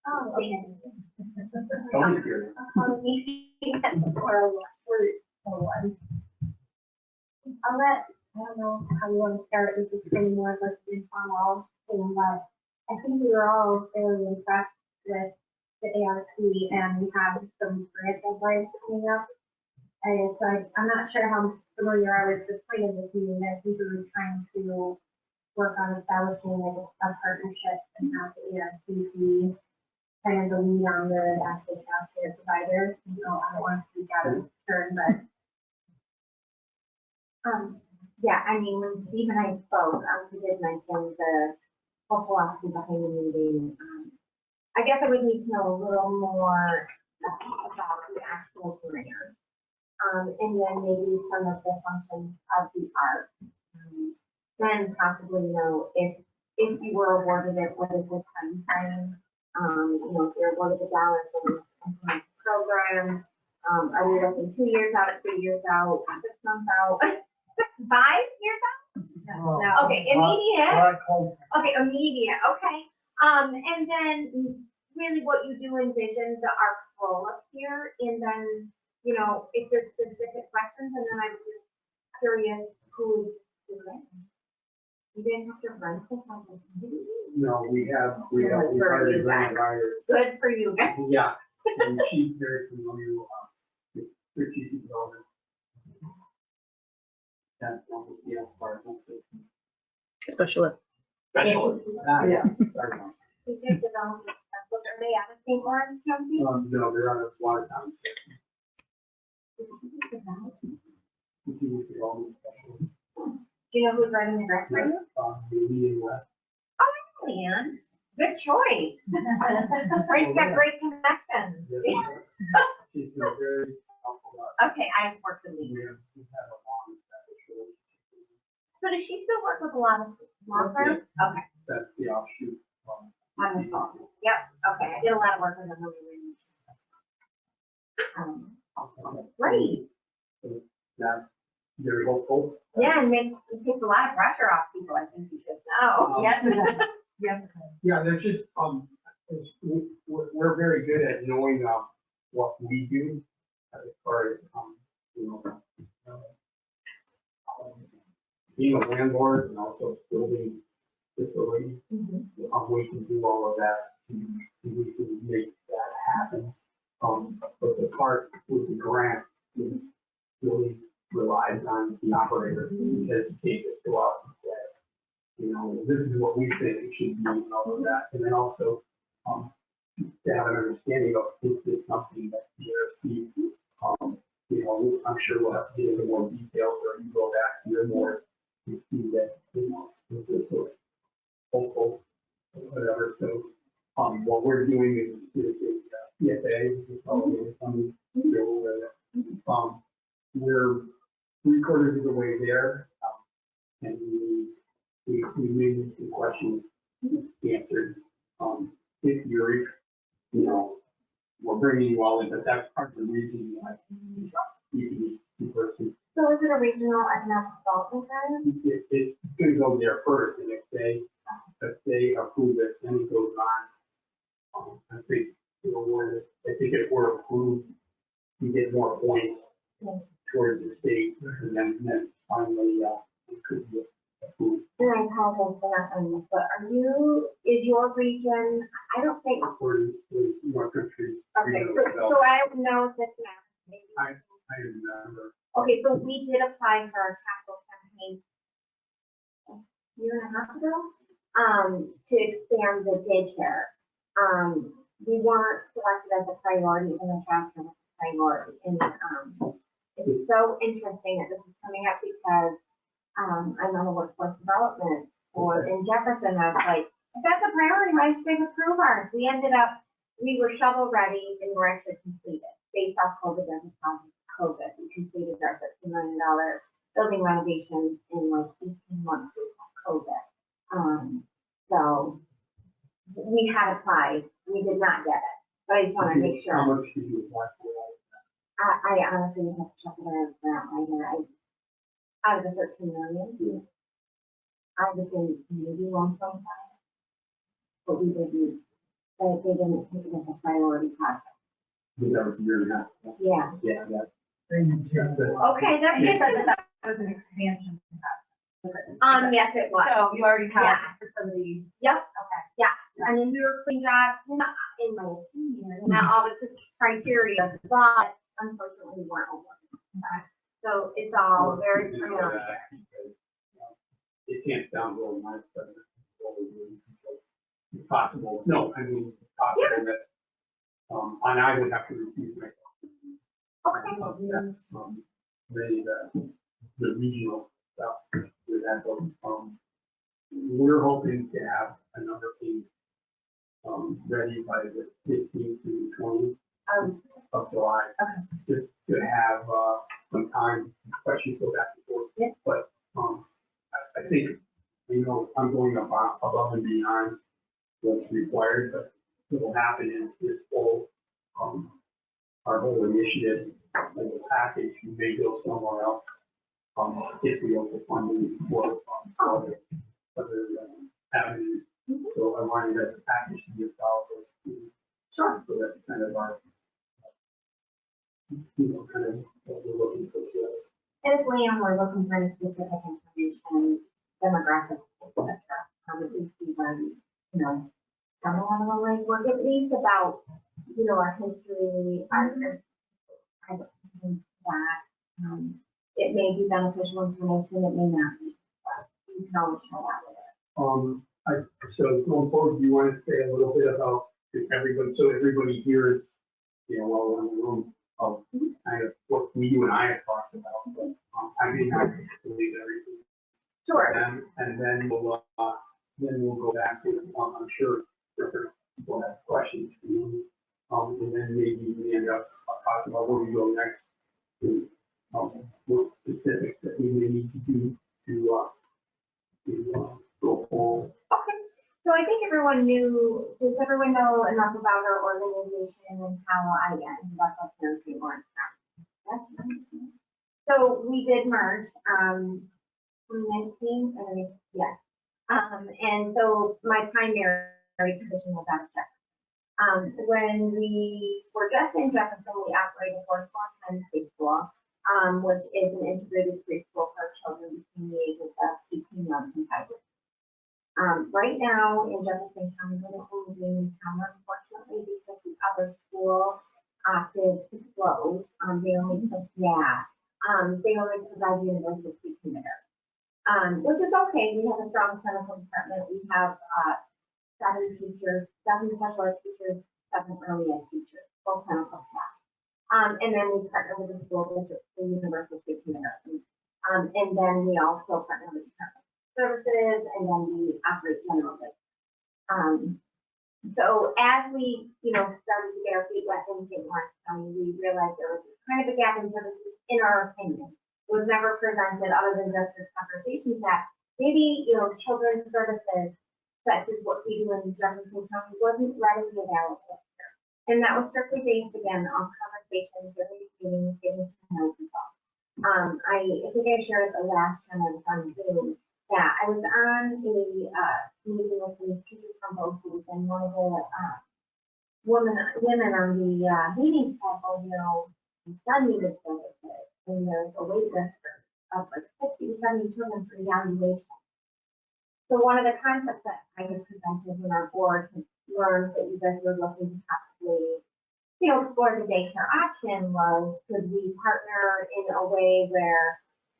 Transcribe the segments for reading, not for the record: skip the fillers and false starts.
Oh, okay. Don't hear it. I'll let, I don't know how you want to start, this is pretty more of like an informal thing, but I think we were all fairly impressed with the ARC and we have some grant deadlines coming up. And so I'm not sure how familiar I was with the point of this meeting. I think we were trying to work on establishing like a partnership and have the ARC be kind of the lead on the actual childcare provider. So I don't want to speak out of turn, but yeah, I mean, when Steve and I spoke, we did mention the whole philosophy behind the meeting. I guess I would need to know a little more about the actual grant. And then maybe some of the functions of the ARC. Then possibly know if you were awarded it, what is the time frame? You know, if you're awarded the dollars for the program, are we looking 2 years out, 3 years out, 6 months out, 5 years out? No. Okay, immediate. Okay, immediate. Okay. And then really what you do envision the ARC role up here, and then you know if there's specific questions, and then I'm just curious who is doing it. You didn't have to run this on the committee? No, we already ran hires. Good for you guys. Yeah, and she's very familiar with strategic development. That's one of the part of it. Specialist. Specialist. Yeah. Sorry. Strategic development. Are they out of St. Lawrence County? No, they're on a Watertown. Strategic development. Strategic development specialist. Do you know who's writing the grant for you? Oh, man. Good choice. Frank's got great connections. She's been very helpful. Okay, I've worked with Lee. We've had a long established relationship. So does she still work with a lot of law firms? Okay. That's the offshoot. On the phone. Yep. Okay. I did a lot of work with them. Great. That's very hopeful. Yeah, and it takes a lot of pressure off people. I think you should know. yes. Yeah, there's just we're very good at knowing what we do as far as you know being a landlord and also building facilities. We can do all of that we can make that happen. But the part with the grant really relies on the operator because they just go out and say, you know, this is what we think it should be and all of that. And then also to have an understanding of is this something that the ERC, you know, I'm sure we'll have to get into more details or you go back to your more to see that, you know, this is sort of hopeful or whatever. So what we're doing is a CFA, consolidated funding bill, where we're 3/4 of the way there, and we made the questions answered. If you're, you know, we're bringing you all in, but that's part of the reason why you can person. So is it a regional economic development center? It's going to go there first, and if they approve it, then it goes on. I think if we're approved, we get more points towards the state, and then finally it could be approved. And I apologize for not on this, but is your region, I don't think. We're North Country. Okay, so I don't know if this matters. I remember. Okay, so we did apply for our capital campaign a year and a half ago, to expand the daycare. We weren't selected as a priority in the chapter was a priority. And it's so interesting that this is coming up because I'm on the workforce development board in Jefferson. I was like, if that's a priority, why should they approve ours? We were shovel ready and we're actually completed. Based off COVID, COVID. We completed our $13 million building renovations in like 18 months with COVID. So we had applied. We did not get it. But I just want to make sure. How much did you apply for? I honestly have to check it out later. Out of the 13 million. I would think maybe 1.5, but we didn't, they didn't take it as a priority project. That was a year and a half. Yeah. Yeah, yeah. Okay, that's good, but That was an expansion. yes, it was. So you already Yeah. have facilities. Yep. Okay. Yeah, and then we were cleaned up, not in my opinion, not all the criteria, but unfortunately weren't awarded. So it's all very preliminary. It can't sound real nice, but it's possible, no, I mean, it's possible that, and I would have to refuse myself. Okay. The regional stuff with that, we're hoping to have another piece, ready by the 15th to 20th of July. Okay. Just to have, some time, questions go back and forth. Yeah. But, I think, you know, I'm going above and beyond what's required, but what will happen is this whole, our whole initiative, as a package, we may go somewhere else, if we also funding for, other avenues. So I wanted that package to be a solid, Sure. so that's kind of our, you know, kind of what we're looking for. And if Liam were looking for any specific information, demographics, et cetera, at least we learn, you know, some along the way, work at least about, you know, our history, our, kind of things that, it may be beneficial information, it may not be, but you can always share that with us. So going forward, do you want to say a little bit about everybody, so everybody hears, you know, while we're in the room, of kind of what you and I have talked about, but I may not believe everything. Sure. And then we'll go back to, I'm sure different people have questions for you. And then maybe we end up talking about where we go next, to, what specifics that we may need to do to go forward. Okay, so I think everyone does everyone know enough about our organization and how I ended up up here in St. Lawrence County? So we did merge, 2019, yes. And so my primary position was out of Jefferson. When we were just in Jefferson, we operated for Swanson Preschool, which is an integrated preschool for children between the ages of 18 months and 5 years. Right now in Jefferson County, we're only doing town, unfortunately, because the other school opted to close. They only provide universal pre-kindergarten, which is okay. We have a strong clinical department. We have 7 teachers, 7 special ed teachers, 7 early ed teachers, full clinical staff. And then we partner with the school district for universal pre-kindergarten. And then we also partner with Department services, and then we operate general business. So as we, you know, started to get our feet wet in St. Lawrence County, we realized there was kind of a gap in services, in our opinion. It was never presented other than just this conversation that maybe, you know, children's services, such as what we do in Jefferson County, wasn't readily available here. And that was strictly based, again, on conversations, meetings, getting to know people. I think I shared the last time I was on Zoom. Yeah, I was on a meeting with some teachers from both schools, and one of the women on the meeting said, well, you know, my son needed services, and there's a wait list of like 60 to 70 children for evaluation. So one of the concepts that I had presented when our board had learned that you guys were looking to possibly, you know, explore the daycare option was, could we partner in a way where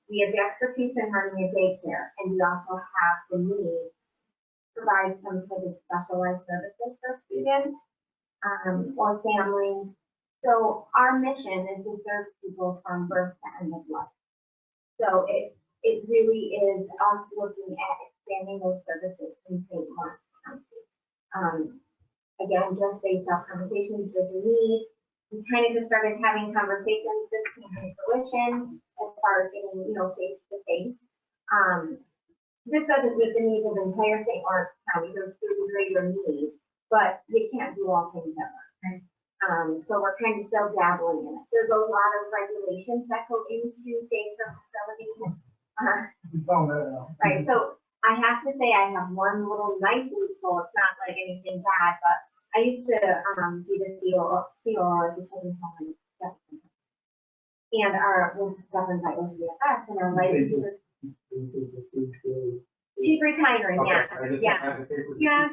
we have the expertise in running a daycare, and we also have the need to provide some sort of specialized services for students or families. So our mission is to serve people from birth to end of life. So it really is us looking at expanding those services in St. Lawrence County. Again, just based off conversations with the need, we kind of just started having conversations. This came to fruition as far as getting, you know, face to face. This doesn't meet the needs of the entire St. Lawrence County. There's two greater needs, but you can't do all things at once. Right? So we're kind of still dabbling in it. There's a lot of regulations that go into daycare facilities. We found that out. Right. So I have to say I have one little nice loophole. It's not like anything bad, but I used to be the CEO of the children's home in Jefferson. And our was governed by OBPA, and our license. She's retiring, yeah. Yeah.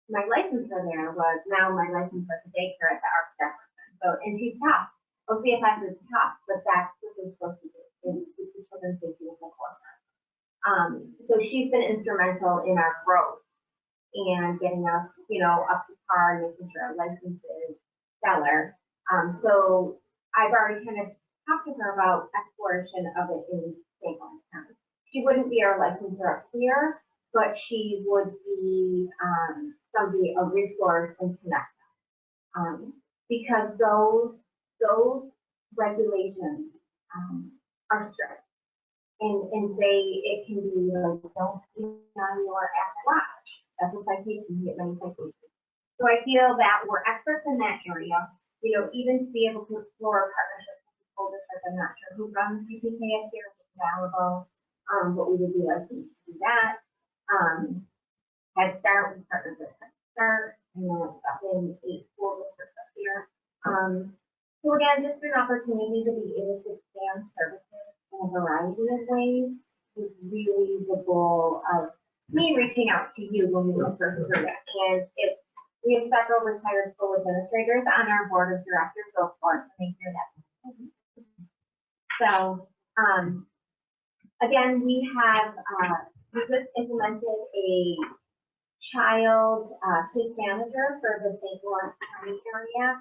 My license for there was now my license for the daycare at the Arc Jefferson. So, and she's tough. OBPA is tough, but that's what they're supposed to do. It's the children's safety and course. So she's been instrumental in our growth and getting us, up to par, making sure our license is stellar. So I've already kind of talked to her about exploration of it in St. Lawrence County. She wouldn't be our licensor up here, but she would be somebody, a resource and connect. Because those regulations are strict. And it can be like, don't see on your Apple Watch. That's a citation, you get many citations. So I feel that we're experts in that area, even to be able to explore partnerships with school districts. I'm not sure who runs CPKS here, if it's available, but we would be licensed to do that. Head Start, we partnered with Head Start, and then it's up in 8 school districts up here. So again, just an opportunity to be able to expand services in a variety of ways is really the goal of me reaching out to you when we were first through it. And if we have several retired school administrators on our board of directors, so of course, they hear that. So, again, we just implemented a child case manager for the St. Lawrence County area.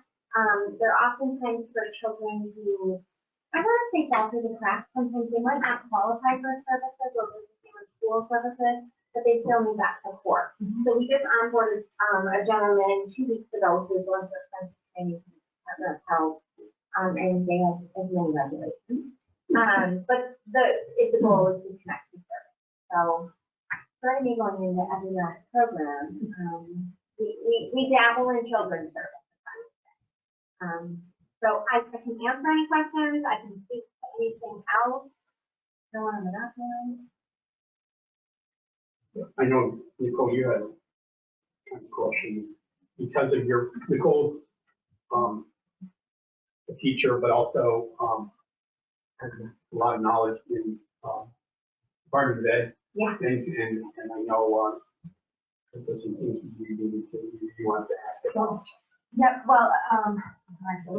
They're oftentimes for children who, I want to say, fall through the cracks. Sometimes they might not qualify for services or school services, but they still need that support. So we just onboarded a gentleman 2 weeks ago who's going to extensive training to the Department of Health, and they have as many regulations. But the goal is to connect the service. So starting me going into every last program, we dabble in children's service. So I can answer any questions. I can speak to anything else. No one on the background. I know, Nicole, you had a question because of Nicole's a teacher, but also has a lot of knowledge in Department of Ed. Yeah. And I know there's some things you want to ask. Yep, well,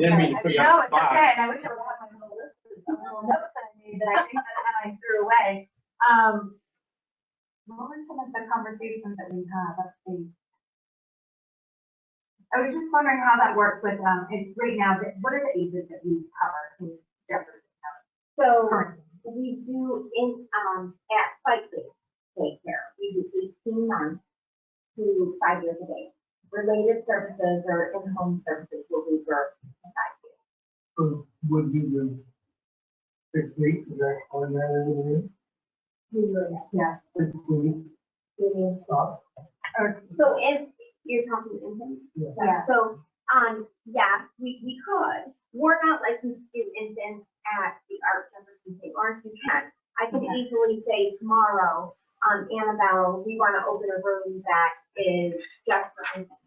Didn't mean to put you on the no, it's spot. okay, and I wish I would have my whole list of little notes that I made that I think that I threw away. What were some of the conversations that we had? Let's see. I was just wondering how that works with, right now, what are the ages that we cover in Jefferson County? So we do at site-based daycare, we do 18 months to 5 years of age. Related services or in-home services will be for 5 years. So would be the 6 weeks, is that on that over Yeah. 6 weeks? So if you're talking infants, Yeah. so yes, we could. We're not licensed to do infants at the Arc Jefferson St. Lawrence. You can. I could easily say tomorrow, Annabelle, we want to open a room that is just for infants.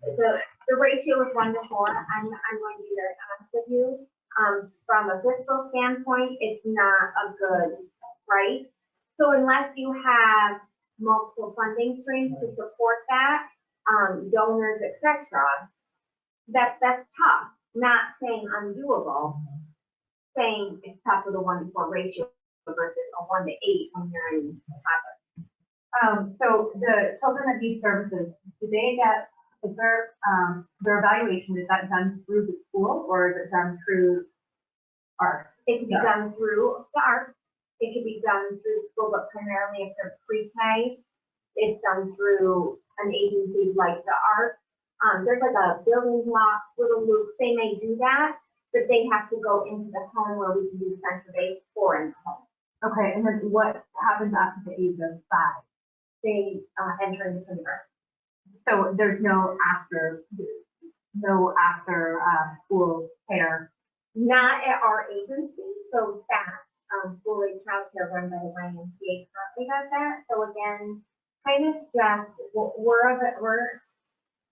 The ratio is 1 to 4. I'm going to be very honest with you. From a fiscal standpoint, it's not a good price. So unless you have multiple funding streams to support that, donors, etc., that's tough. Not saying undoable, saying it's tough with a 1 to 4 ratio versus a 1 to 8 when you're in college. So the children that need services, do they get, is their evaluation, is that done through the school or is it done through ARC? It can be done through the ARC. It could be done through school, but primarily if they're pre-K, it's done through an agency like the ARC. There's like a building block, little loop. They may do that, but they have to go into the home where we can do center-based or in the home. Okay, and then what happens after the age of 5? They enter into kindergarten. So there's no after school care. Not at our agency, so staff. school-age childcare run by the YMCA currently does that. So again, kind of just,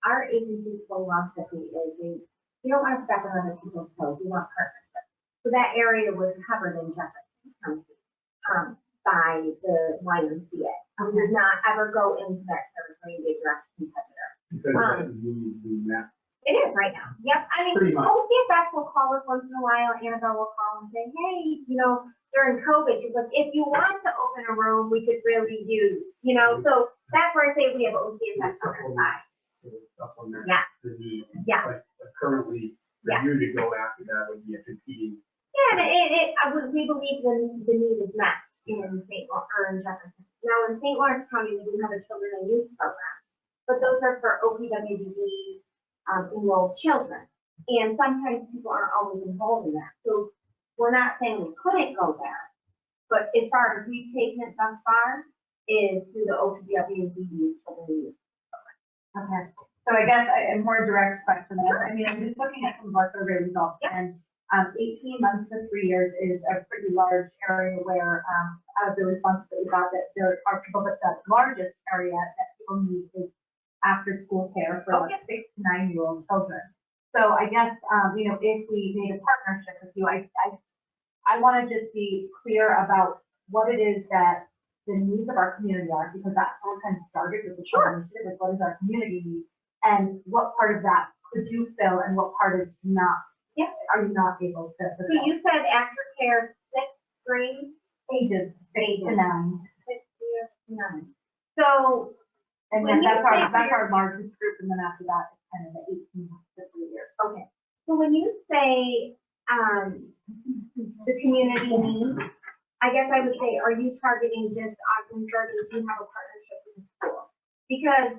our agency's philosophy is we don't want to step on other people's toes, we want partnership. So that area was covered in Jefferson County, by the YMCA. We did not ever go into that territory and be a direct competitor. Because we met. It is right now. Yep. I mean, Pretty much. OCFS will call us once in a while. Annabelle will call and say, hey, during COVID, she's like, if you want to open a room, we could really use, so that's where I say we have OCFS on our side. Supplement Yeah. the need. Yeah. But currently, for Yeah. you to go after that would be a competing. Yeah, and we believe the need is met in St. or in Jefferson. Now, in St. Lawrence County, we do have a children and youth program, but those are for OPWDD enrolled children. And sometimes people aren't always involved in that. So we're not saying we couldn't go there, but as far as we've taken it thus far is through the OPWDD children and youth. Okay, so I guess a more direct question is, I mean, I'm just looking at some of our survey results, and 18 months to 3 years is a pretty large area where, out of the responses that we got, that there are people, but the largest area that people need is after school care for like 6 to 9 year old children. So I guess, if we made a partnership with you, I want to just be clear about what it is that the needs of our community are, because that's how we kind of started with the children's initiative, is what is our community need, and what part of that could you fill and what part is not, are you not able to So fill? you said aftercare 6th grade, Ages 6 to 9. 6 years to 9. So And when then you that's say our largest group, and then after that, it's kind of the 18 to 3 years. okay. So when you say the community needs, I guess I would say, are you targeting just Ogden Church, or do you have a partnership with the school? Because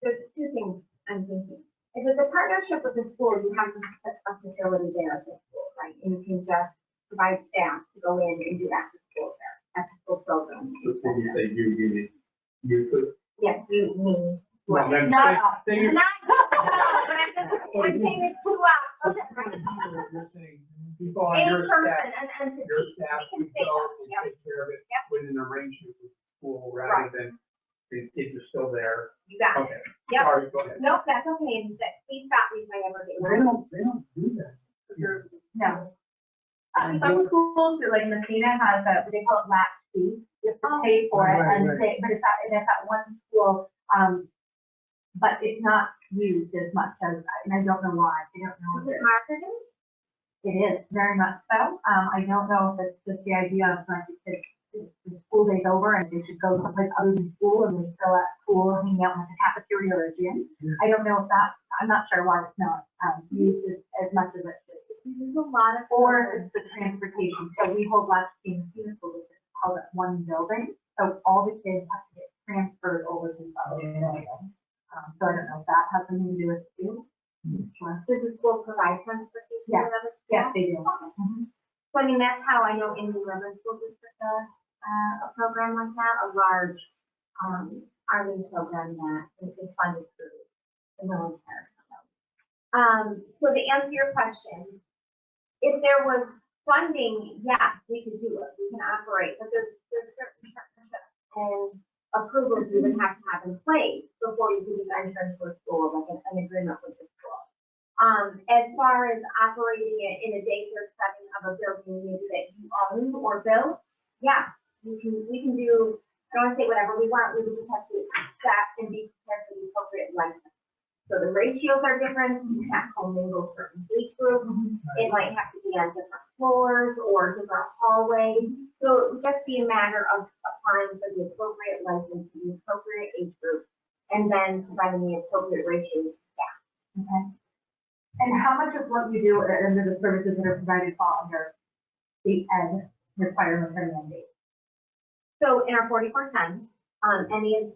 there's two things I'm thinking. If it's a partnership with the school, you have a facility there at the school, right? And you can just provide staff to go in and do after school care, after school programs. So when you say you could. Yes, you mean. Well, then Not us. say you. Not, but I'm saying it's 2 hours. You're saying people on Any your person, staff, an entity. your staff We can would say go that, and yep. take care of it Yep. with an arrangement with the school Right. rather than the kids are still there. You got it. Okay, Yep. sorry, go ahead. Nope, that's okay. And please stop me if I ever get They wrong. don't do that. No. Some schools, like Messina has a, they call it latch fee, you have to pay for it, Right, and right. but it's at one school, but it's not used as much as, and I don't know why, I don't know. Is it marketing? It is, very much so. I don't know if it's just the idea of like, if the school day's over and they should go someplace other than school and they're still at school hanging out in like a cafeteria or a gym. Yeah. I don't know if that, I'm not sure why it's not, used as much as it should. There's a lot of. Or it's the transportation. So we hold last in Phoenix School District held at one building. So all the kids have to get transferred over to the other building. So I don't know if that has something to do with it too. Sure. Does the school provide transportation? Yeah. to other Yes, schools? they do. Okay. So I mean, that's how I know Indian River School District does a program like that, a large Army program that is funded through the military. So to answer your question, if there was funding, yes, we could do it, we can operate, but there's certain partnerships and approvals you would have to have in place before you can enter into a school, like an agreement with the school. As far as operating it in a daycare setting of a building maybe that you own or build, yeah, we can do, I don't want to say whatever we want, we would just have to staff and be prepared for the appropriate license. So the ratios are different, you can't commingle certain age groups, it might have to be on different floors or different hallways. So it would just be a matter of applying for the appropriate license to the appropriate age group and then providing the appropriate ratios. Okay. And how much of what you do under the services that are provided fall under state ed requirements or mandates? So in our 4410, any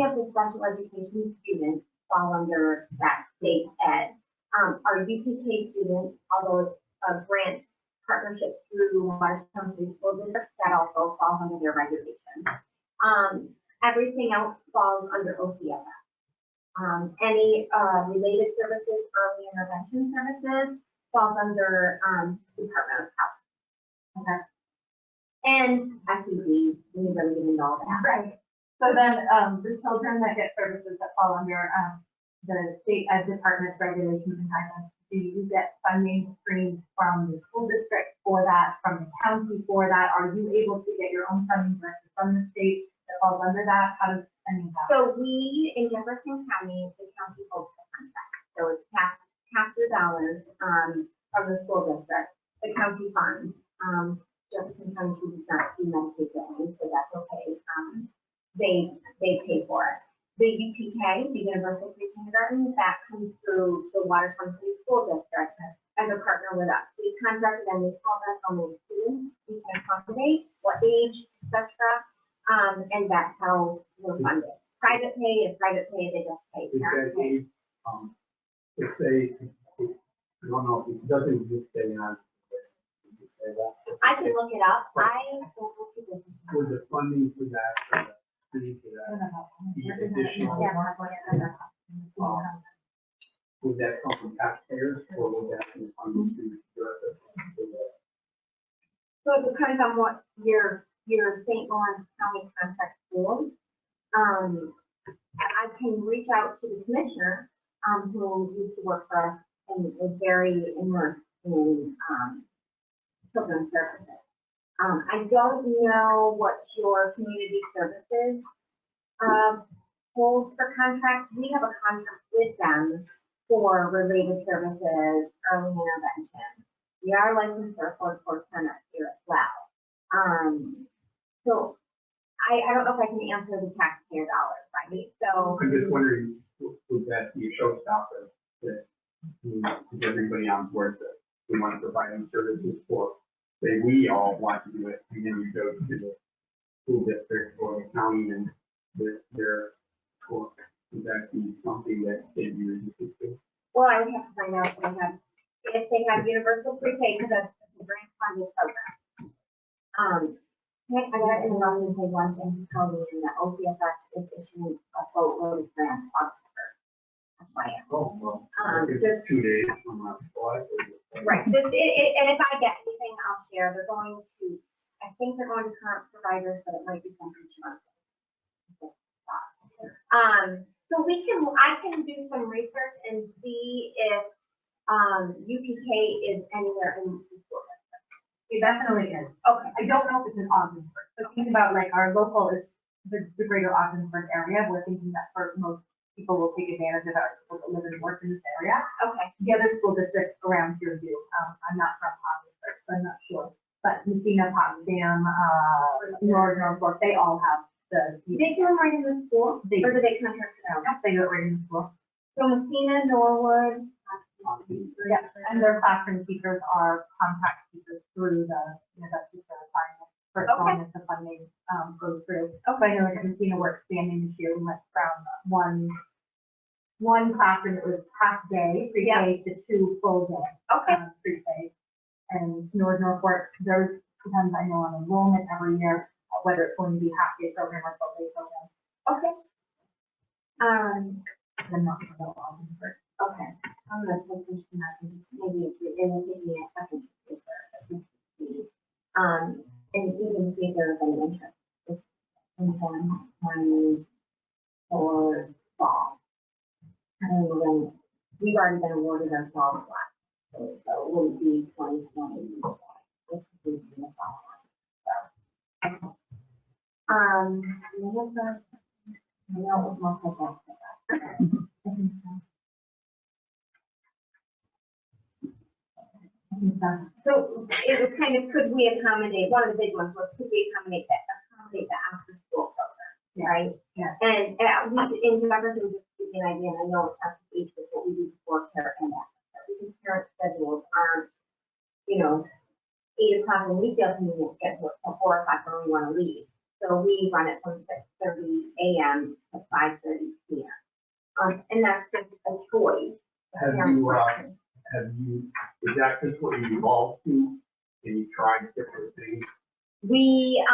of the special education students fall under that state ed. Our UPK students, although it's a grant partnership through Marshall School District, that also falls under their regulation. Everything else falls under OCFS. Any related services, early intervention services, falls under Department of Health. Okay. And SED, we really get into all that. Right. So then, the children that get services that fall under, the state ed department's regulations and guidelines, do you get funding streams from the school district for that, from the county for that? Are you able to get your own funding directly from the state that falls under that? How does any of that? So we, in Jefferson County, the county holds the contract. So it's half the dollars, from the school district, the county funds. Jefferson County does not do Medicaid billing, so that's okay. They pay for it. The UPK, the Universal Free Kindergarten, that comes through the Waterfront City School District as a partner with us. We contracted them, we told us how many students we can accommodate, what age, etc. And that's how we're funded. Private pay is private pay, they just pay. Is Parent that pay. if they, I don't know, if it doesn't exist anymore. I can look it up. I don't look at this. Would the funding for that, for the additional, would that come from taxpayers or would that be funding to the? So it depends on what your St. Lawrence County contract schools. I can reach out to the commissioner, who used to work for us and is very immersed in, children's services. I don't know what your community services, holds for contracts. We have a contract with them for related services, early intervention. We are licensed for a sports center here as well. So I don't know if I can answer the taxpayer dollars, right? So I'm just wondering, would that be a showstopper that, is everybody on board that we want to provide them services for? Say we all want to do it, and then you go to the school district or the county and their school. Would that be something that they'd be resistant to? well, I would have to find out if they have universal prepay, because that's a grant funded program. I got in the wrong and say one thing, told me that OBPA is issuing a boatload of grants October. That's why. Oh, well, Just- it's 2 days from our flight. Right, and if I get anything, I'll share. They're going to, I think they're going to current providers, but it might be some future months. So I can do some research and see if, UPK is anywhere in the school district. It definitely is. Okay, I don't know if it's in Ogdensburg. So think about like our local is the greater Ogdensburg area. We're thinking that for most people will take advantage of our people that live and work in this area. okay. The other school districts around here do. I'm not from Ogdensburg, so I'm not sure. But Messina, Potsdam, Norfolk, they all have the. Do they do them right in the school, They- or do they contract it out? They do it right in the school. So Messina, Norwood. Yeah, and their classroom teachers are contract teachers through the, that's just their assignment. For as long as the funding, goes through. So I know like Messina, we're expanding this year. We went from one classroom that was half day, pre-K, to 2 full day. Okay. Pre-K. And Norfolk, there's depends, I know, on enrollment every year, whether it's going to be half day program or full day program. Okay. I'm not sure about Ogdensburg. Okay, I'm gonna take this to maybe if you're in the second paper. And even see if there's any interest in one or fall. I don't know when, we've already been awarded our fall slot, so it will be 2020. This is in the fall. So, okay. I know it was multiple. So it was kind of, could we accommodate, one of the big ones was, could we accommodate the after school program, right? Yeah. And we, in Jefferson, just to give you an idea, and I know it's not the age, but what we do before care and after. Because parent schedules aren't, 8 o'clock when we feel convenient schedule till 4 o'clock when we want to leave. So we run it from 6:30 a.m. to 5:30 p.m. And that's just a choice. Is that just what you evolved to? And you tried different things? We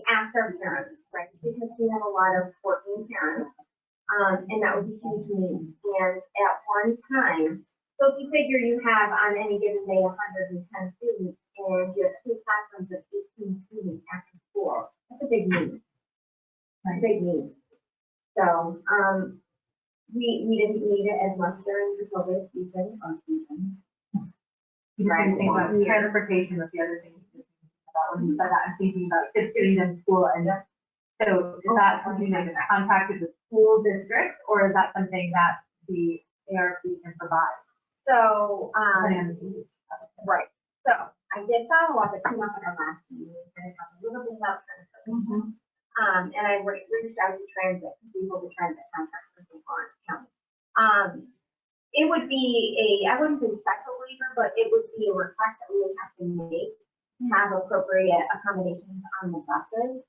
asked our parents, right, because we have a lot of working parents, and that was a huge need. And at one time, so if you figure you have on any given day 110 students, and you have 2 big need. Big need. So, we didn't need it as much during the COVID season or season. You Right. think about transportation was the other thing you just think about when you said that. I'm thinking about kids getting them to school and so is that something that is contracted with school districts or is that something that the ARC can provide? So, Depending on the age. right, so I did follow up, it came up at our last meeting, and talked a little bit about transportation. And I reached out to transit, people to transit contracts for St. Lawrence County. It would be I wouldn't say special waiver, but it would be a request that we would have to make to have appropriate accommodations on the buses,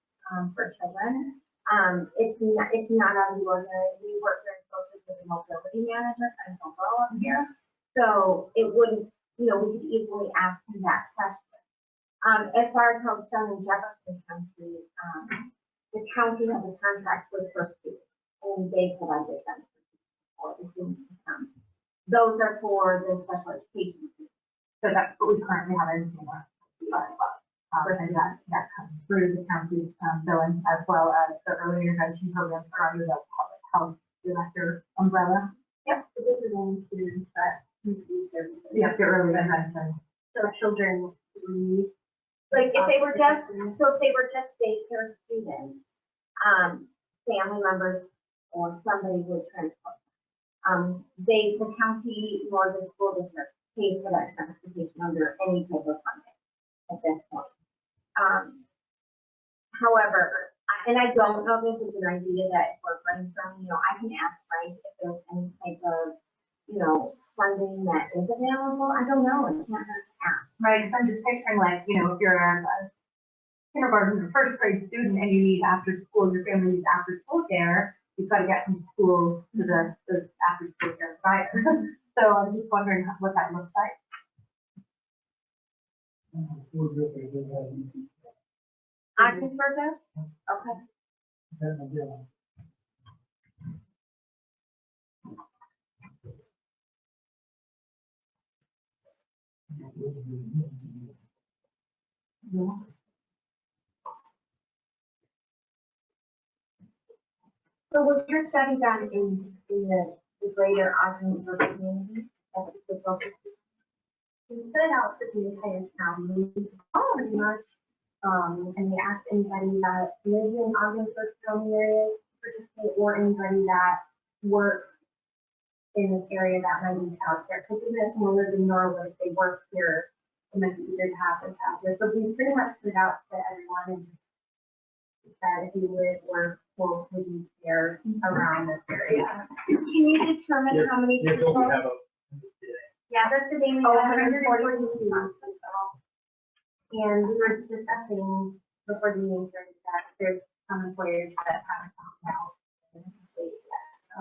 for children. It's not out of the ordinary, we work very closely with the mobility manager and overall up here. So it wouldn't, we could easily ask him that question. As far as how it's done in Jefferson County, the county has a contract with First Student, and they provided them for the students to come. Those are for the special education students. So that's what we currently have in St. Lawrence. And that comes through the county's billing as well as the early intervention programs are under the public health director umbrella. Yep, so this is only students that need services. Yes, the early intervention. So children need. Like if they were just daycare students, family members or somebody would transport. The county nor the school district pays for that transportation under any type of funding at this point. However, and I don't know if this is an idea that we're brainstorming, I can ask Frank if there's any type of, funding that is available. I don't know, I can't ask. Right, because I'm just picturing like, if you're a kindergarten or first grade student and you need after school, your family needs after school care, you've got to get from school to the after school care provider. So I'm just wondering what that looks like. We're good, we didn't have any. I prefer that? Okay. That was it. So was your study done in the greater Ogden community? That's the focus. We put it out to the entire county, pretty much. And we asked anybody that lives in Ogden County area to participate, or anybody that works in this area that might need childcare. Because even if someone lives in Norwood, if they work here, it might be easier to have this childcare. So we pretty much put it out to everyone and that if you live or close to these care around this area. Can you determine how many people? Yeah, that's the daily. 142. And we were discussing before the meeting that there's some employers that haven't come out. So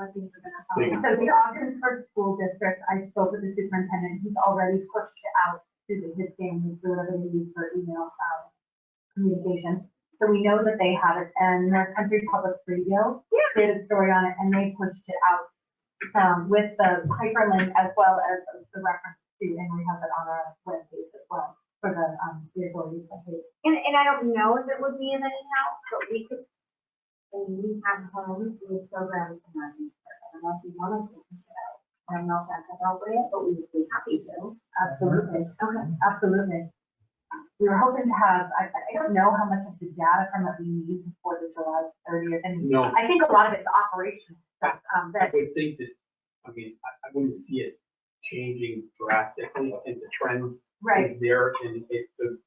I think we're gonna follow. So the Ogdensburg School District, I spoke with the superintendent, he's already pushed it out to his family, so whatever they use for email communication. So we know that they have it, and North Country Public Radio did a story on it, and they pushed it out with the hyperlink as well as the reference to, and we have it on our webpage as well for the ability to pay. And I don't know if it would be of any help, but we could, and we have homes with programs in our district. I don't know if you want to push it out. I don't know if that's appropriate, but we would be happy to. Absolutely. Okay. Absolutely. We were hoping to have, I don't know how much of the data from it we need before the July 30th. And No. I think a lot of it's operational stuff, I that, would think that, I wouldn't see it changing drastically. I think the trend right, is there, and if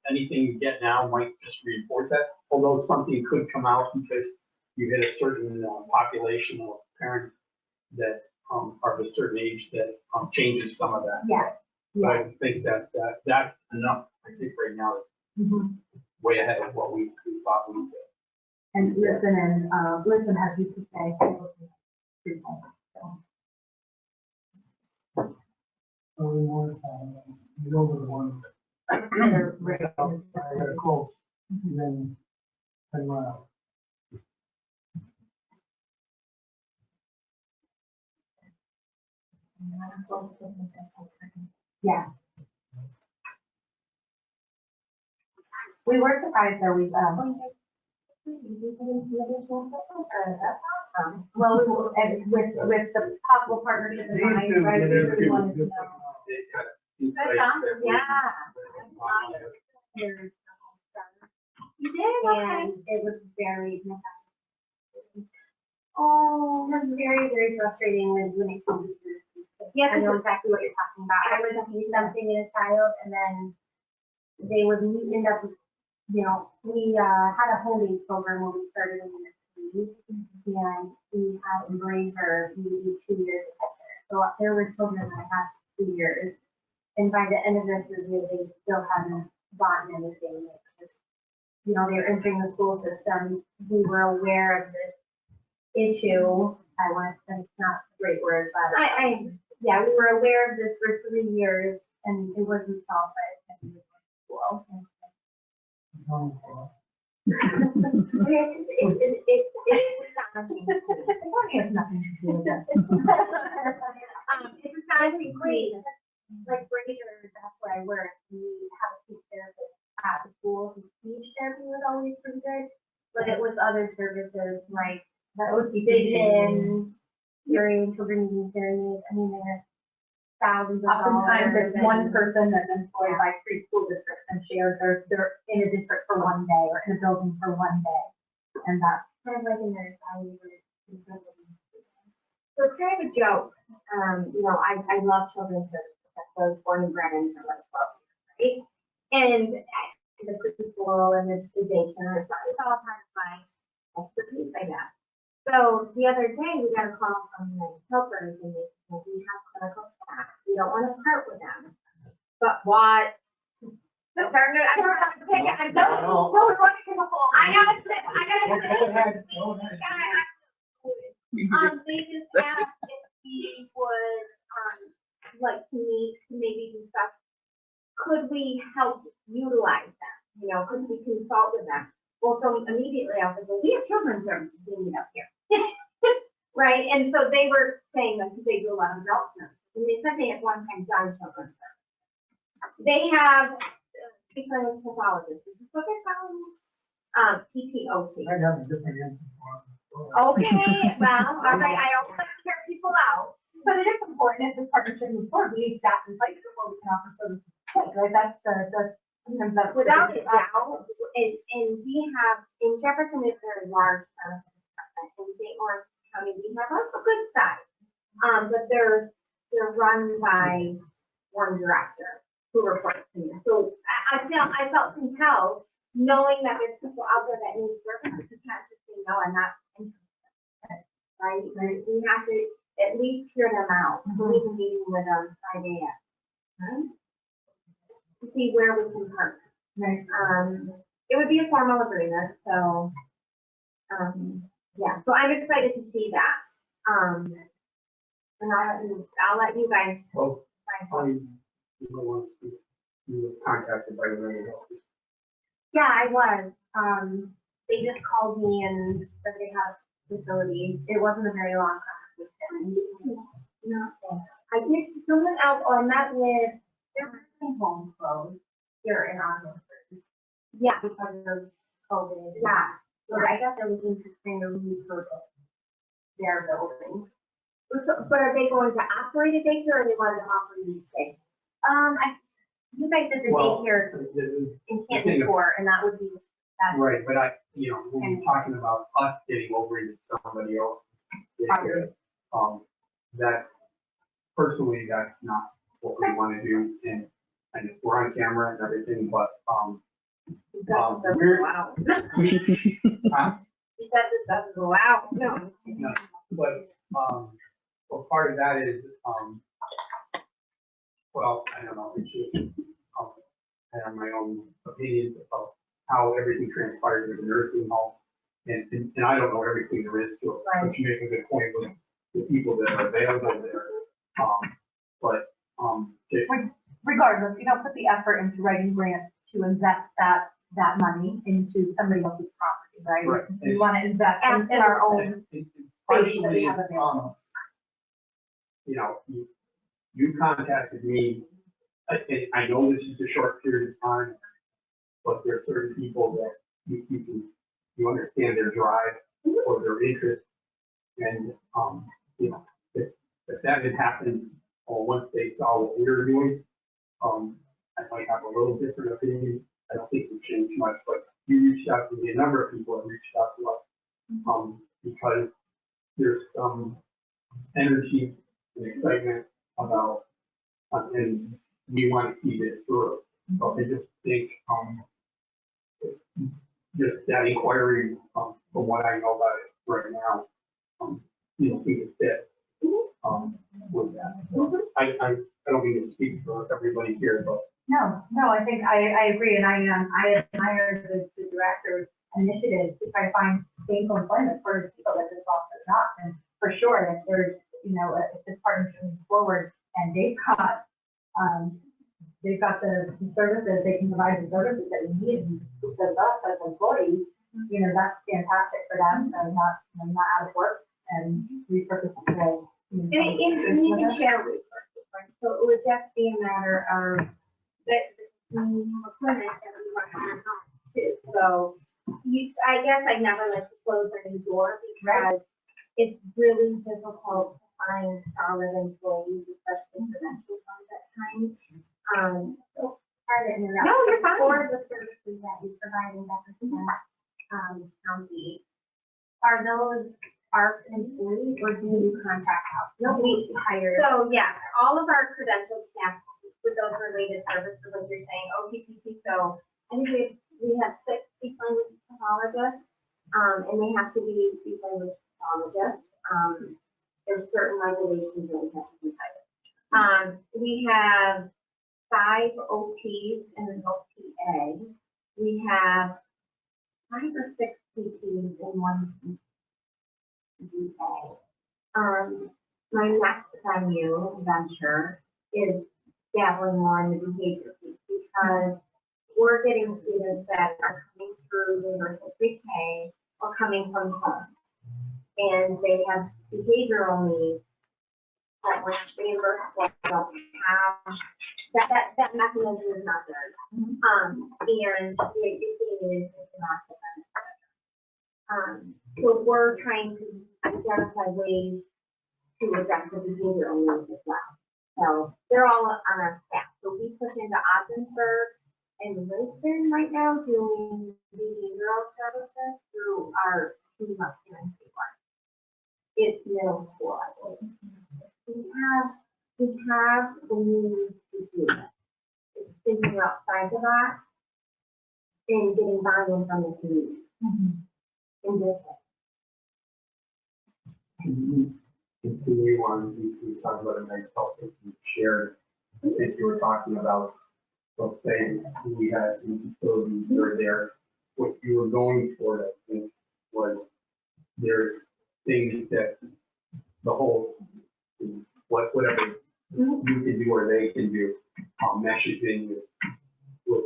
anything you get now might just reinforce that. Although something could come out because you hit a certain population of parents that are of a certain age that changes some of that. yeah. But I think that's enough. I think right now it's way ahead of what we thought we did. And listen has used to say, so. Early morning, you know, the one, I had a close, and then 10 miles. Yeah. We were surprised though, That's awesome. Well, we will, and with the possible partnership in mind, right, we really wanted to know. That's awesome, yeah. There's You did, okay. and it was very, Oh, it was very, very frustrating when it comes to this. Yeah, I know exactly what you're talking about. I would see something in a child and then they would end up, you know, we had a home base program when we started in the city, and we had to bring her maybe 2 years ago. So there were children that had 2 years, and by the end of this review, they still hadn't gotten anything. You know, they were entering the school system. We were aware of this issue. I want to say it's not a great word, but yeah, we were aware of this for 3 years, and it wasn't solved by the time we went to school. It's astonishing. It has nothing to do with that. It's astonishing, great. Like Brazier, that's where I work. We have a speech therapist at the school. His speech therapy was always pretty good, but it was other services like That was vision, hearing, children needing hearing aids. I mean, there's thousands of Oftentimes, dollars. there's one person that's employed by 3 school districts and shared they're in a district for 1 day or in a building for 1 day. And that's kind of like in their salary. So it's kind of a joke. You know, I love children's services. I was born and bred in for like 12 years, right? And the preschool and the daycare, it's all part of my expertise, I guess. So the other day, we got a call from the helpers and they said, we have clinical staff. We don't want to part with them. But what? I'm starting to, I'm sorry, I'm sorry. No, we're running in the hole. I gotta sit. Go ahead. They just asked if we would, like to meet, to maybe discuss, could we help utilize them? You know, could we consult with them? Well, so immediately I was like, well, we have children's services we need up here. Right? And so they were saying that because they do a lot of adult services. And they said they had one time done children's services. They have different pathologists. Is this what they're calling? PTOT. I have a different answer for it. Okay, well, all right, I always like to hear people out. But it is important, as a partnership with board, we need staff in place before we can offer services, right? That's sometimes that's. Without a doubt, and we have, in Jefferson, it's a very large benefit department. In St. Lawrence County, we have a good size. But they're run by one director who reports to me. So I felt compelled, knowing that there's people out there that need services, to can't just say, no, I'm not interested. Right? We have to at least hear them out. We'll be meeting with them Friday right? To see where we can partner. Right. It would be a formal agreement, so, yeah, so I'm excited to see that. And I'll let you guys. Well, find you don't want to speak, you were contacted by the radio. Yeah, I was. They just called me and said they have a facility. It wasn't a very long conversation. No, I did someone else, or I met with, there were some home closed here in August. Yeah, because of COVID. Yeah, so I guess they're looking to kind of repurpose their building. But are they going to operate a daycare or they want to operate a daycare? You guys did the Well, daycare in Canton before, and that would be, that's right, but when you're talking about us getting over into somebody else, that personally, that's not what we want to do, and we're on camera and everything, but, we're, Wow. huh? He said this doesn't go out. No. No, but, well, part of that is, well, I don't know, it's just, I have my own opinions of how everything transpires in the nursing home. And I don't know everything there is to it, but you make a good point with the people that are available there. Regardless, you don't put the effort into writing grants to invest that money into somebody else's property, right? Right. We want to invest in our own space that we partially, have available. you contacted me, I know this is a short period of time, but there are certain people that you can you understand their drive or their interest. And, you know, if that had happened, or once they saw what we were doing, I might have a little different opinion. I don't think we changed much, but you reached out to me, a number of people have reached out to us, because there's some energy and excitement about, and we want to see this through. So I just think, just that inquiry, from what I know about it right now, you know, think it's fit, with that. So I don't mean to speak for everybody here, but. No, I think I agree, and I admire the director's initiative to try to find gainful employment for people that this also not, and for sure, if there's, you know, if this partnership moves forward, and they've got the services, they can provide the services that we need, and with us as employees, you know, that's fantastic for them, so not out of work, and repurpose the. And you can share resources, right? So it would just be a matter of that we have a clinic that we want to have too. So I guess I never like to close any door because it's really difficult to find solid employees, especially credentials on that time. So, pardon me. No, you're fine. For the services that you provide in Jefferson County, are those our employees or do you contract out? No, we hire. So yeah, all of our credentialed staff with those related services, like you're saying, OBPA. So I think we have 6 speech language pathologists, and they have to be speech language pathologists. There's certain regulations that we have to comply with. We have 5 OTs and an OPA. We have 5 or 6 PTs and 1 PTA. My next venture is dabbling more in the behavior piece because we're getting students that are coming through universal pre-K or coming from home. And they have behavioral needs that we're not reimbursed for, don't have, that mechanism is not there. And the issue is not different. So we're trying to identify ways to address the behavioral needs as well. So they're all on our staff. So we push into Ogdensburg and Lisbon right now doing behavioral services through our team up here in Seaborn. It's middle school, I believe. We have the means to do it. It's thinking outside the box and getting buy-in from the community. In this way. Continue on, we talked about a nice topic you shared. I think you were talking about, let's say, we had some facilities that are there. What you were going for, I think, was there's things that the whole, whatever you can do or they can do, meshes in with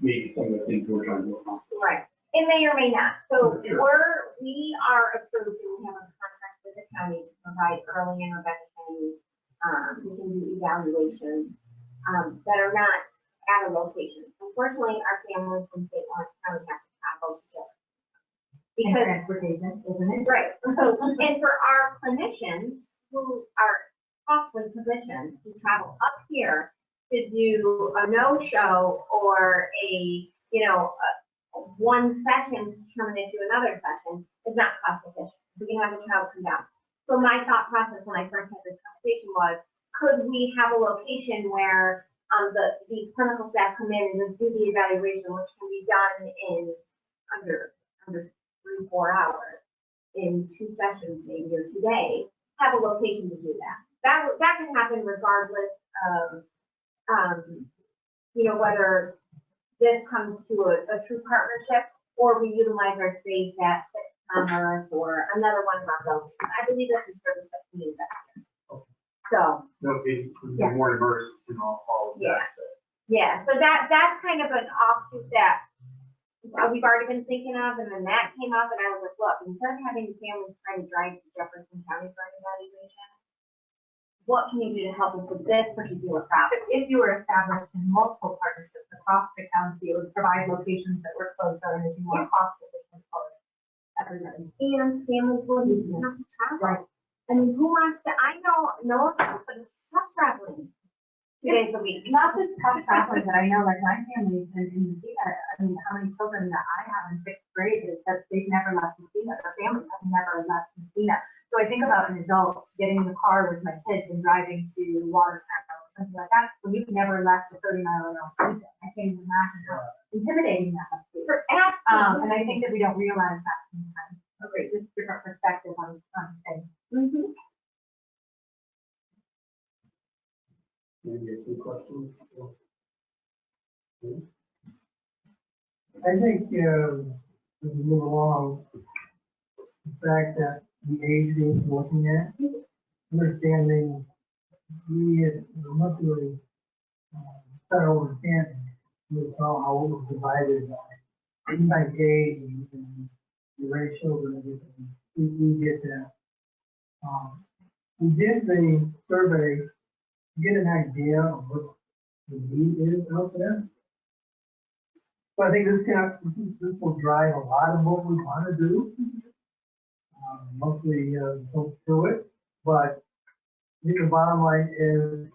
maybe some of the things we're trying to do. Right. It may or may not. So we are approved and we have a contract with the county to provide early intervention. We can do evaluations that are not at a location. Unfortunately, our families from St. Lawrence County have to travel together. Because transportation, isn't it? right. So, and for our clinicians who are costly physicians who travel up here to do a no-show or a one session to turn into another session is not cost efficient. We can have a child come down. So my thought process when I first had this conversation was, could we have a location where the clinical staff come in and just do the evaluation, which can be done in under 3-4 hours in 2 sessions maybe or 2 days, have a location to do that. That can happen regardless of whether this comes to a true partnership or we utilize our space at Commerce or another one of our buildings. I believe that's a service that we need that. So They'll be more immersed in all of that. Yeah, so that's kind of an offshoot that we've already been thinking of, and then that came up, and I was like, look, instead of having families trying to drive to Jefferson County for an evaluation, what can you do to help us with this particular problem? If you were established in multiple partnerships across the county. It would provide locations that were closer and it'd be more cost efficient for everybody. And families will need to have to travel. Right. I mean, who wants to, I know, no offense, but it's tough traveling 2 days a week. Not just tough traveling, but I know like my family's in Messina. I mean, how many children that I have in 6th grade is that they've never left Messina. Their families have never left Messina. So I think about an adult getting in the car with my kids and driving to Watertown or something like that. So we've never left a 30-mile region. I can't even imagine how intimidating that must be. And I think that we don't realize that sometimes. Okay, just different perspective on things. Mm-hmm. Maybe a few questions? I think, as we move along, the fact that the age is looking at, understanding we must really start understanding with how it was divided by age and the ratio and everything. We get that. We did the survey to get an idea of what the need is out there. So I think this will drive a lot of what we want to do. Mostly go through it, but I think the bottom line is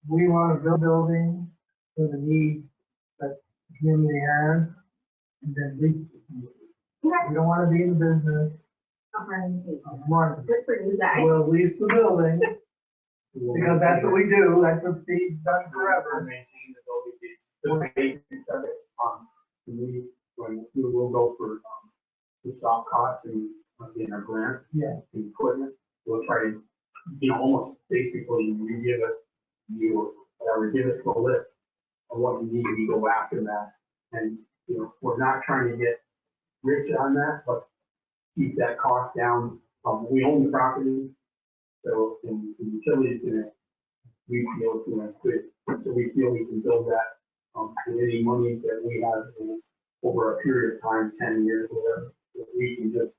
we want to build buildings for the needs that the community has, and then reach the community. We don't want to be in the business of running. Good for you guys. We'll lease the building because that's what we do. That's what Steve's done forever. Maintain the OBPA. The basics of it, when we will go for, the soft costs and, in our grant. Yeah. The equipment, we'll try to, almost basically, you give us, give us a list of what you need, we go after that. And, we're not trying to get rich on that, but keep that cost down. We own the property, so, and the utilities in it, we feel it's good. So we feel we can build that, and any money that we have over a period of time, 10 years, whatever, we can just,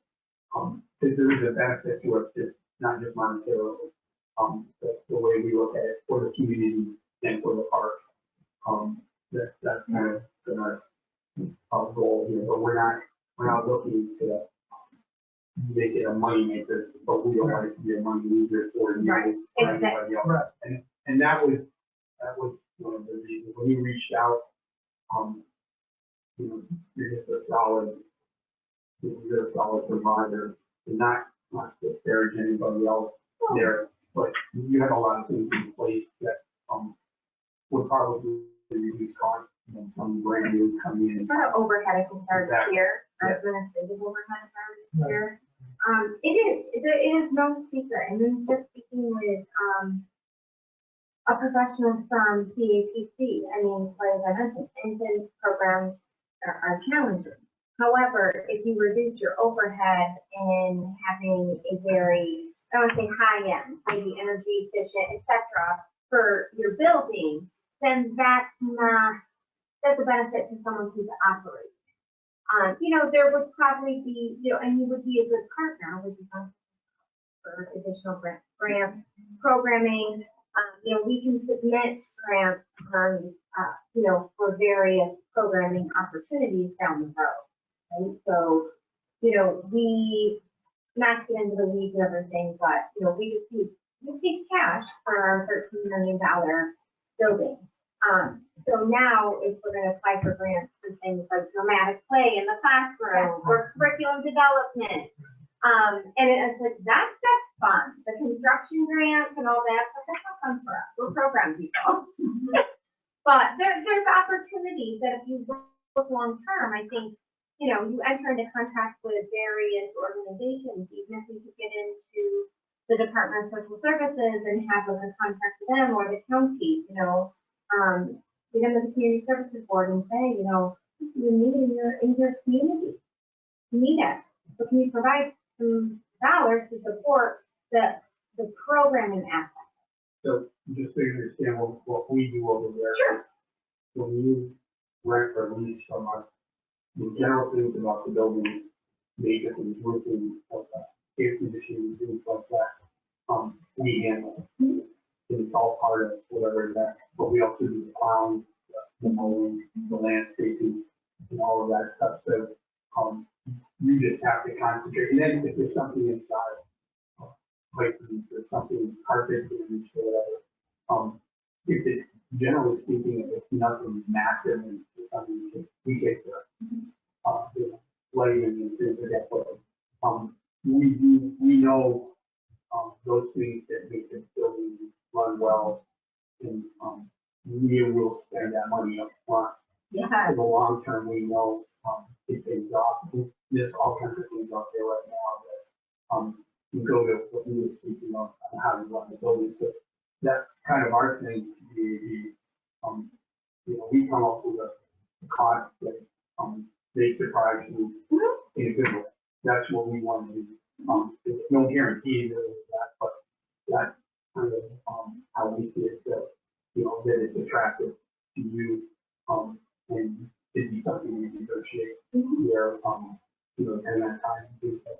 because there is a benefit to it, just not just monetarily. That's the way we look at it for the community and for the park. That's kind of our goal here, but we're not looking to make it a money maker, but we don't want it to be a money loser for you or anybody else. Right. And that was one of the reasons when we reached out. You're just a solid provider, and not disparage anybody else there, but you had a lot of things in place that would probably reduce costs. Some brand new coming in. Sort of overhead, I think, starts Exactly. here. Yeah. Administrative overhead starts here. It is no secret. And then just speaking with a professional from CAPC, I mean, like I mentioned, infant programs are challenging. However, if you reduce your overhead in having a very, I don't want to say high-end, maybe energy efficient, et cetera, for your building, then that's a benefit to someone who's operating. There would probably be, and you would be a good partner with the for additional grant programming. We can submit grants on, for various programming opportunities down the road. Right? So, we not get into the weeds and everything, but, we receive cash for our $13 million building. So now if we're going to apply for grants for things like dramatic play in the classroom or curriculum development, and it's like, that's fun. The construction grants and all that, but that's not fun for us. We're program people. But there's opportunities that if you look long term, I think, you enter into contracts with various organizations, even if you could get into the Department of Social Services and have a contract with them or the county, get into the Community Services Board and say, you need in your community. You need it. So can you provide some dollars to support the programming aspect? So just so you understand what we do over there. Sure. When you rent or lease from us, the general things about the building, major things, roofing, safety issues, things like that, we handle. it's all part of whatever that, but we also do the plowing, the mowing, the landscaping, and all of that stuff, so, you just have to concentrate, and then if there's something inside, like, if there's something carpet damage or whatever, if it's, generally speaking, if it's nothing massive, and it's something we take care of, lighting and things like that, but, we know, those things that make the building run well, and, we will spend that money up front. Yeah. In the long term, we know, it pays off. There's all kinds of things out there right now that, you go to what we were speaking of, on how to run the building. So that's kind of our thing, we come up with a cost that, they surprise you in a good way. That's what we want to do. There's no guarantee of that, but that's kind of, how we see it, that, that it's attractive to you, and it'd be something we negotiate where, and that time to do that.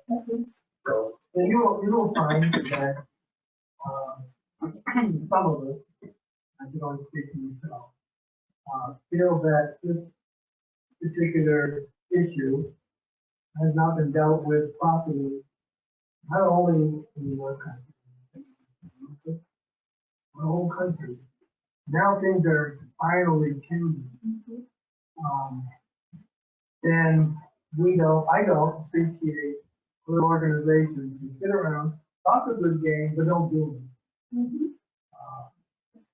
So, And you'll find that, some of us, I can only speak for myself, feel that this particular issue has not been dealt with properly, not only in your country, but the whole country. Now things are finally changing. And I don't appreciate other organizations who sit around, talk a good game, but don't do it.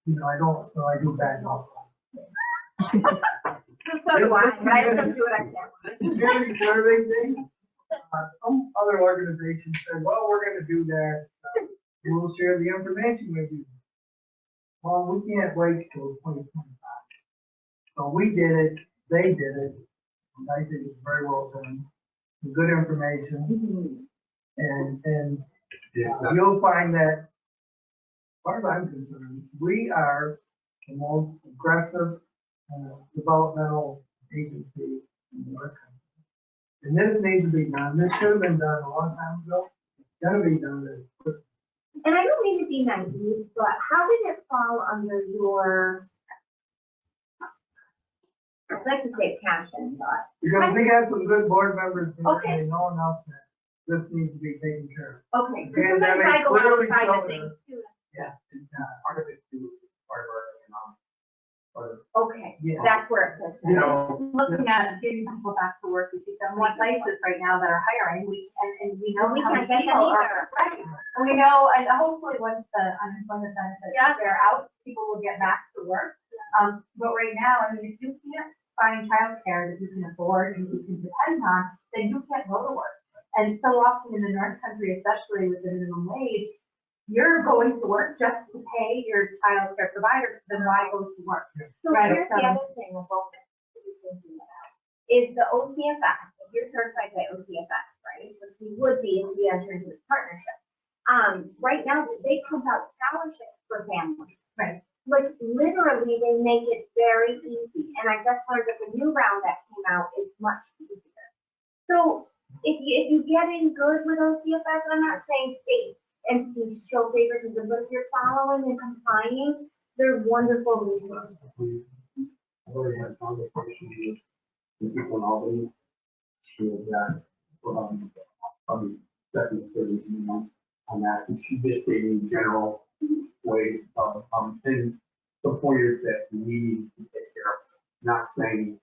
I do bad also. So do I, but I don't do it, I can't. Community survey thing, some other organizations said, well, we're gonna do that, we'll share the information with you. Well, we can't wait till 2025. So we did it, they did it, and I think it's very well done, some good information. And you'll find that, as far as I'm concerned, we are the most aggressive developmental agency in our country. And this needs to be done. This should have been done a long time ago. It's gonna be done as quick. And I don't mean to be naive, but how did it fall under your, I'd like to say passion, but. Because we have some good board members here, Okay. and they know enough that this needs to be taken care of. Okay. And Sometimes that I go clearly outside of showed things us. too. Yeah. part of it too, is part of our economic, part of, Okay, Yeah. that's where it fits in. Looking at getting people back to work, we see some more places right now that are hiring, and we know We how many can't get them people are. either. Right, and we know, and hopefully once the unemployment benefits Yeah. are out, people will get back to work. But right now, I mean, if you can't find childcare that you can afford and you can depend on, then you can't go to work. And so often in the North Country, especially with the minimum wage, you're going to work just to pay your childcare provider, then why go to work? So Right, here's the so- other thing with both to be thinking about, is the OCFS, if you're certified by OCFS, right, which we would be if we enter into this partnership. Right now, they pump out scholarships for families. Right. Like literally, they make it very easy, and I just learned that the new round that came out is much easier. So if you get in good with OCFS, I'm not saying state and to show favoritism, but if you're following and complying, they're wonderful resources. I've already had conversations with people in Albany, with that, probably second, third, on that, and she just gave me general ways of, and the pointers that we need to take care of. Not saying,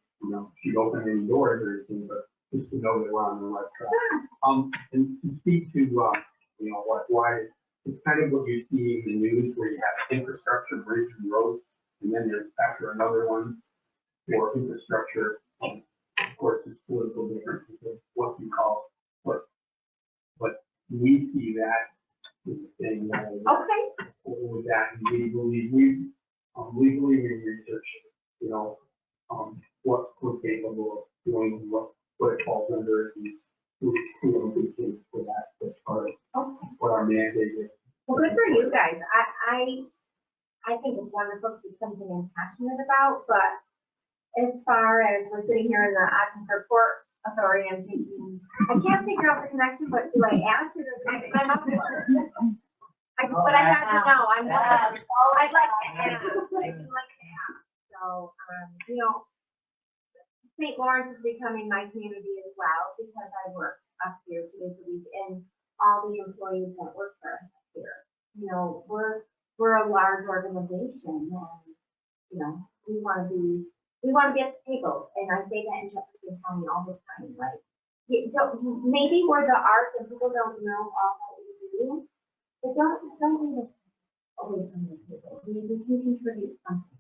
she'd open any doors or anything, but just to know that we're on the right track. And to speak to, why, it's kind of what you see in the news where you have infrastructure, bridge and roads, and then there's after another one for infrastructure. Of course, it's political differences of what you call, but we see that as the same way. Okay. With that, and we believe legally we research, what we're capable of doing, what it falls under, and who are good things for that. That's part of what our mandate is. Well, good for you guys. I think it's wonderful to be something I'm passionate about, but as far as we're sitting here in the Aquifer Port Authority, I'm thinking, I can't figure out the connection, but do I ask or do I make my mouth work? But I have to know, I'd like to ask, I do like to ask, so, you know, St. Lawrence is becoming my community as well, because I work up here 2 days a week, and all the employees that work for us here, you know, we're a large organization, and, you know, we wanna be at the table, and I say that in Jefferson County all the time, like, maybe we're the arts and people don't know all that we do, but don't leave us away from the table. We can contribute something.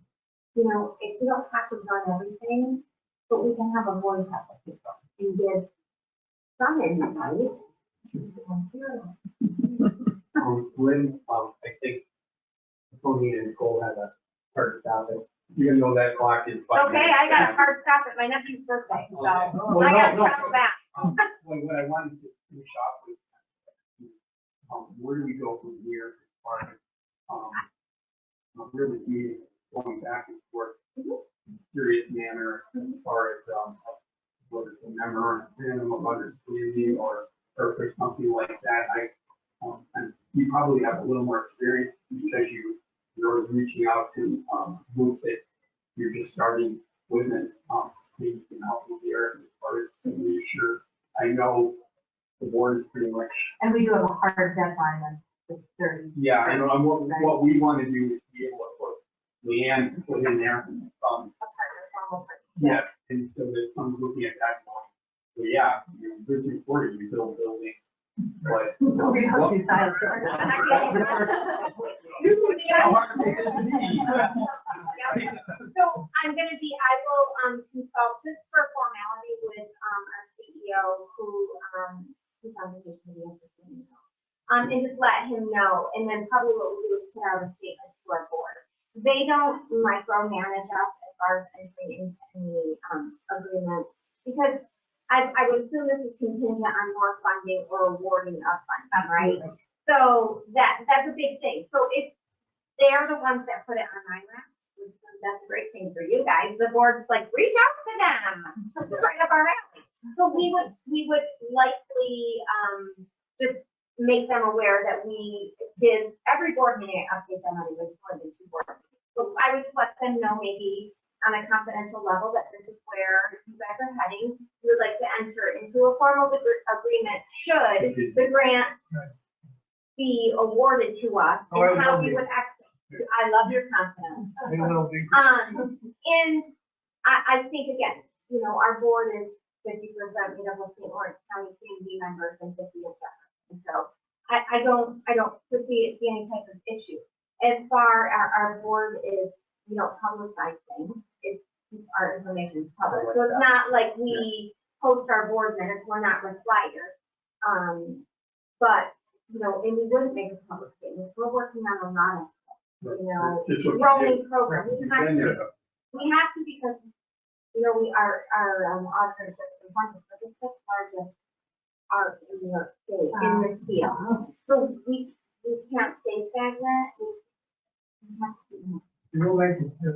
You know, we don't have to run everything, but we can have a voice at the table and give some insight. Lynn, I think Tony and Nicole have a hard stop it, even though that clock is. Okay, I got a hard stop at my nephew's birthday, so I gotta travel back. What I wanted to finish off with, where do we go from here as far as, really being going back and forth in a serious manner as far as, whether it's a memorandum of understanding or if there's something like that. And you probably have a little more experience because you're reaching out to, groups that you're just starting with and, maybe you can help with there as far as making sure. I know the board is pretty much. And we do have a hard deadline of the 30. Yeah, I know, what we want to do is be able to put Leanne put in there, yeah, and so that someone's looking at that point. So yeah, this is for you build building, but. We don't do science. So I will consult this for formality with our CEO who's on vacation and just let him know, and then probably what we'll do is put out a statement to our board. They don't micromanage us as far as entering into any agreement, because I would assume this is contingent on more funding or awarding of funding, right? So that's a big thing. So if they're the ones that put it on my map, that's a great thing for you guys. The board's like, reach out to them. This is right up our alley. So we would likely just make them aware that we did every board meeting update them on it with more than 2 board meetings. So I would let them know maybe on a confidential level that this is where you guys are heading. We would like to enter into a formal agreement should the grant be awarded to us, and how we would execute. I love your confidence. And I think again, you know, our board is 50% made up of St. Lawrence County community members and 50 of Jefferson. So I don't foresee it being any type of issue. As far as our board is, you know, publicized things, it's our information is public. So it's not like we post our board minutes, we're not with flyers. But you know, and we wouldn't make a public statement. We're working on a lot of, you know, growing program. We have to because, you know, our auditors are important, but it's the largest art in New York State in this field. So we can't stay stagnant. We have to. You're like this.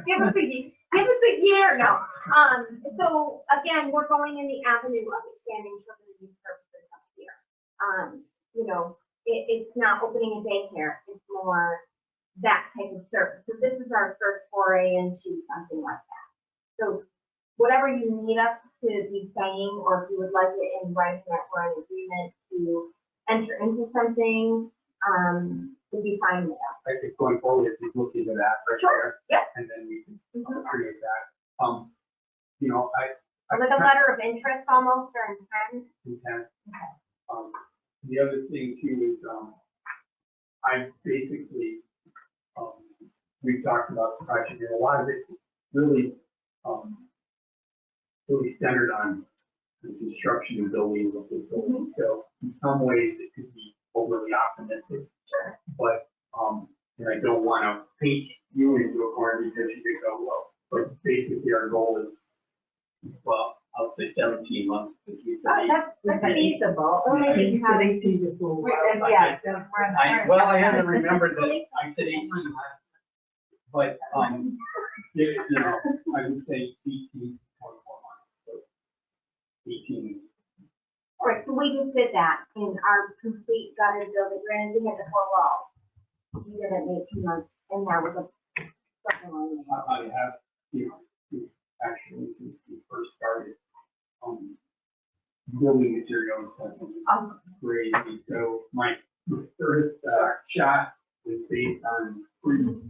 Give us a year. No. So again, we're going in the avenue of expanding children's use services up here. You know, it's not opening a daycare. It's more that type of service. So this is our first foray into something like that. So whatever you need us to be saying, or if you would like it in writing that we're in agreement to enter into something, would be fine with us. I think going forward, if you look into that right there, Yep. and then we can create that. You know, Like a letter of interest almost, or intent. intent. The other thing too is, I basically, we've talked about the project, and a lot of it really, really centered on the construction and building of the building. So in some ways, it could be overly optimistic. Sure. But, and I don't want to paint you into a corner because you could go, well, but basically our goal is, well, I'll say 17 months. To keep That's feasible. Only You said 18 just a little while. Yeah. Well, I had to remember that I said 18 last, but, you know, I would say 18, 24 months. So 18, All right, so we just did that in our complete gutted building, granted, we had the 4 walls. We did it in 18 months, and that was something on the wall. I have, actually, since we first started, building materials have been crazy. So my first shot was based on 2019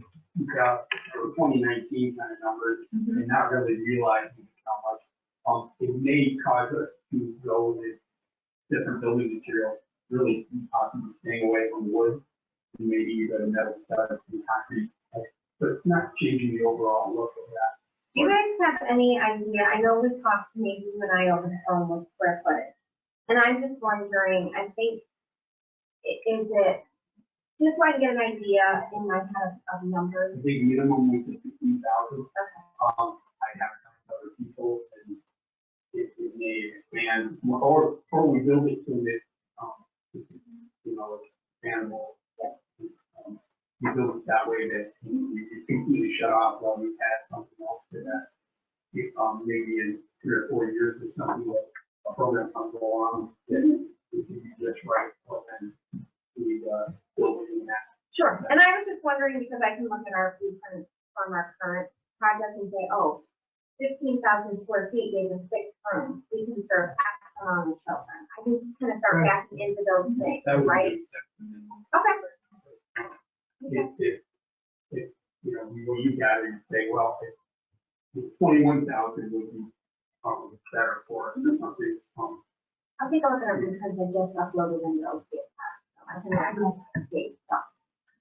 kind of numbers, and not really realizing how much it may cause us to go with different building materials, really possibly staying away from wood, and maybe even metal studs and concrete. But it's not changing the overall look of that. Do you guys have any idea, I know we talked maybe you and I over the phone with square footage, and I'm just wondering, I think, is it, just so I can get an idea in my head of numbers? I think minimum was 15,000. Okay. I have some other people, and it may expand, or we build it so that, it's expandable. We build it that way that you completely shut off while we add something else to that. If, maybe in 3 or 4 years or something, like a program comes along that we can do just right, well, then we build it in that. Sure, and I was just wondering, because I can look at our blueprint from our current project and say, 15,000 square feet gave us 6 rooms, we can serve X amount of children. I can kind of start backing into those things, That would right? Okay. If you got it and say, well, if 21,000 would be better for us or something. I'll take a look at our blueprints I just uploaded in the OBPA, so I can update stuff.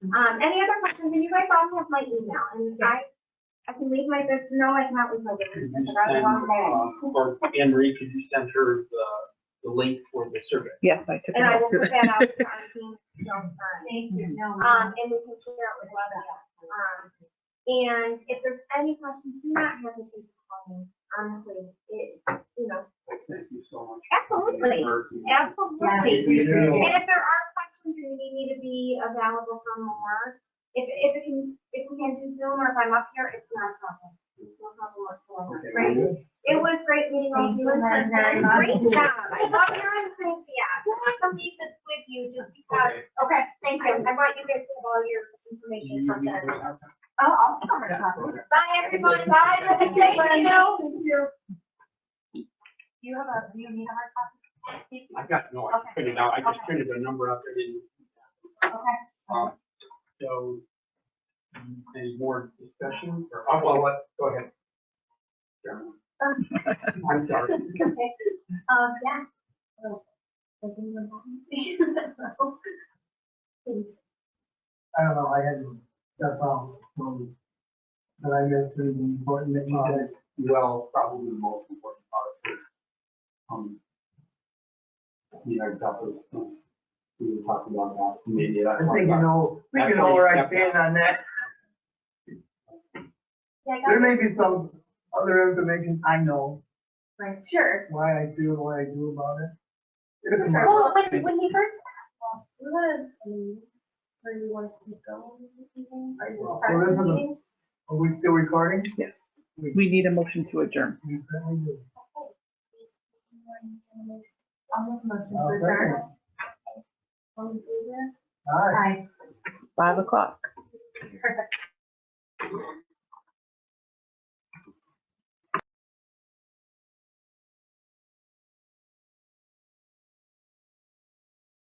Any other questions? And you guys all have my email, and I can leave my, no, I cannot leave my business, Could you because I send, wrong or Anne Marie, could you send her the link for the survey? Yes, I took it and I out will too. put that out to our team. Thank you. No, And we can share it with Lebanon. And if there's any questions, do not hesitate to call me. Honestly, Thank you so much. absolutely, absolutely. And if there are questions and you need me to be available for more, if we can do Zoom or if I'm up here, it's not a problem. It's no problem whatsoever. Great. It was great meeting all of you in person. Great job. I love your enthusiasm. I'm not gonna leave this with you just because. Okay, thank you. I want you guys to have all your information from them. I'll cover it up. Bye, everybody. Bye. Thank you. Do you need a hard copy? I just printed it out. I just printed the number out there. Didn't. Okay. So, any more discussion? Or, go ahead. Chairman. I'm sorry. Yeah. I don't know, I had to step out, but I guess it's important that you said. Well, probably the most important part is, I thought we were talking about that, maybe. I think you know where I stand on that. There may be some other information I know, Right, sure. why I feel what I do about it. Well, when he first, where you want to go this evening? Are you Well, part of the this is a- meeting? Are we still recording? Yes, we need a motion to adjourn. We certainly do. I'll make a motion I'll to second adjourn. it. All in favor? All right. Aye. 5 o'clock. Perfect.